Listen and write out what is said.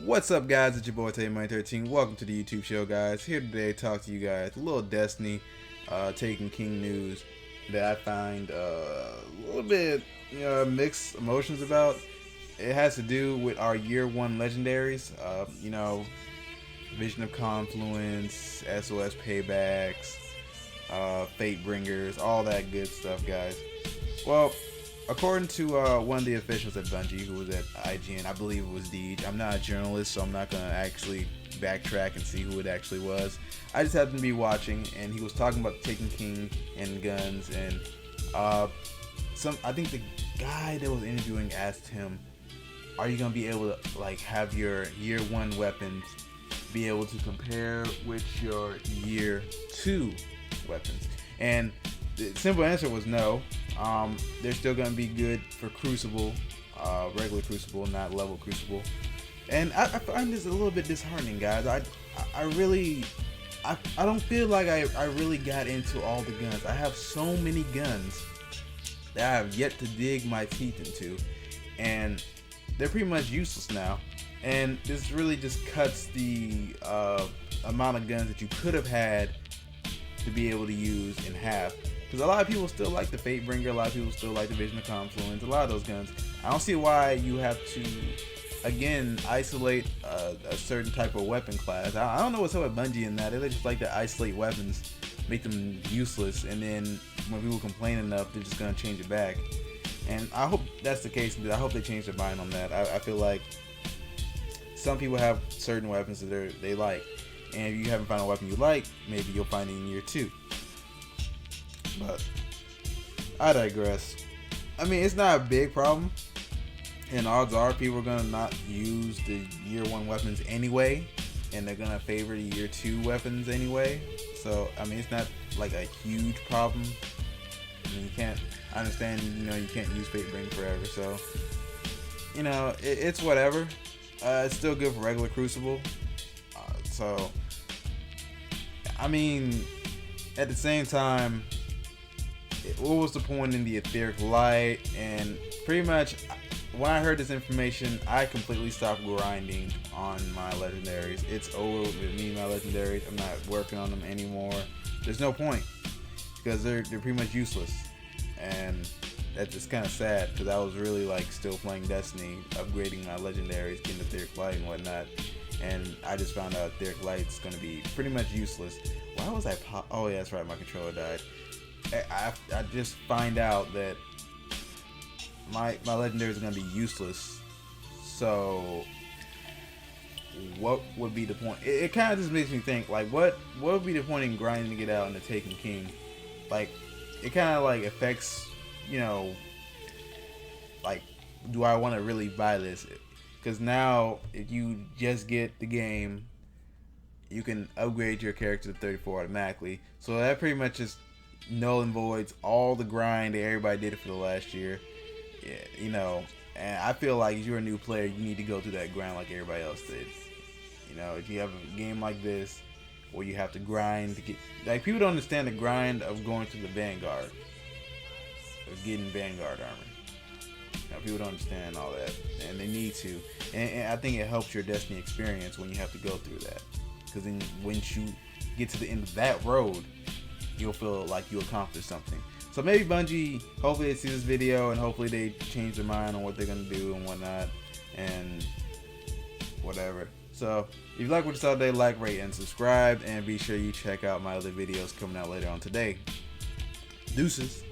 What's up, guys? It's your boy TayMoney13. Welcome to the YouTube show, guys. Here today to talk to you guys a little Destiny Taken King news that I find a little bit mixed emotions about. It has to do with our year one legendaries. Vision of Confluence, SOS Paybacks, Fate Bringers, all that good stuff, guys. Well, according to one of the officials at Bungie, who was at IGN, I believe it was Deej. I'm not a journalist, so I'm not going to actually backtrack and see who it actually was. I just happened to be watching, and he was talking about Taken King and guns, and I think the guy that was interviewing asked him, are you going to be able to have your year one weapons be able to compare with your year two weapons? And the simple answer was no. They're still going to be good for Crucible, regular Crucible, not level Crucible. And I find this a little bit disheartening, guys. I don't feel like I really got into all the guns. I have so many guns that I have yet to dig my teeth into, and they're pretty much useless now. And this really just cuts the amount of guns that you could have had to be able to use in half. Because a lot of people still like the Fate Bringer, a lot of people still like the Vision of Confluence, a lot of those guns. I don't see why you have to, again, isolate a certain type of weapon class. I don't know what's up with Bungie in that. They just like to isolate weapons, make them useless, and then when people complain enough, they're just going to change it back. And I hope that's the case, but I hope they change their mind on that. I feel like some people have certain weapons that they like, and if you haven't found a weapon you like, maybe you'll find it in year two. But I digress. I mean, it's not a big problem, and odds are people are gonna not use the year one weapons anyway, and they're gonna favor the year two weapons anyway. So I mean, it's not like a huge problem. I mean, I understand, you can't use Fate Bring forever, so it's whatever. It's still good for regular Crucible. So I mean, at the same time, what was the point in the Etheric Light? And pretty much when I heard this information, I completely stopped grinding on my legendaries. It's over with me and my legendaries. I'm not working on them anymore. There's no point, because they're pretty much useless, and that's just kind of sad, because I was really still playing Destiny, upgrading my legendaries, getting the Etheric Light and whatnot, and I just found out Etheric Light's going to be pretty much useless. Why was I oh yeah, that's right, my controller died. I just find out that my legendaries are going to be useless. So what would be the point? It kind of just makes me think, what would be the point in grinding to get out in the Taken King? It kind of affects, do I want to really buy this? Because now if you just get the game, you can upgrade your character to 34 automatically. So that pretty much just null and voids all the grind that everybody did for the last year. Yeah, and I feel like if you're a new player, you need to go through that grind like everybody else did. If you have a game like this where you have to grind to get, people don't understand the grind of going to the Vanguard, of getting Vanguard armor. People don't understand all that, and they need to. And I think it helps your Destiny experience when you have to go through that, because then once you get to the end of that road, you'll feel like you accomplished something. So maybe Bungie, hopefully they see this video, and hopefully they change their mind on what they're going to do and whatnot, and whatever. So if you like what you saw today, like, rate, and subscribe, and be sure you check out my other videos coming out later on today. Deuces.